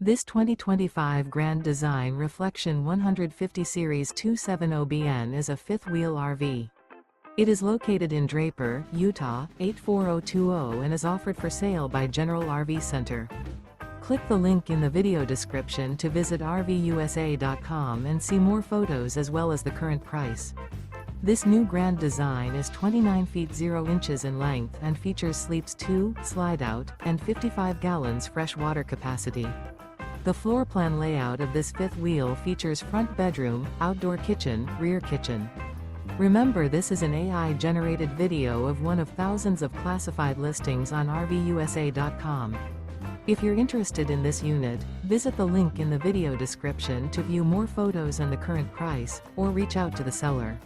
This 2025 Grand Design Reflection 150 Series 270BN is a fifth-wheel RV. It is located in Draper, Utah, 84020 and is offered for sale by General RV Center. Click the link in the video description to visit RVUSA.com and see more photos as well as the current price. This new Grand Design is 29 feet 0 inches in length and features sleeps 2, Slideout, and 55 gallons fresh water capacity. The floor plan layout of this fifth wheel features front bedroom, outdoor kitchen, rear kitchen. Remember, this is an AI-generated video of one of thousands of classified listings on RVUSA.com. If you're interested in this unit, visit the link in the video description to view more photos and the current price, or reach out to the seller.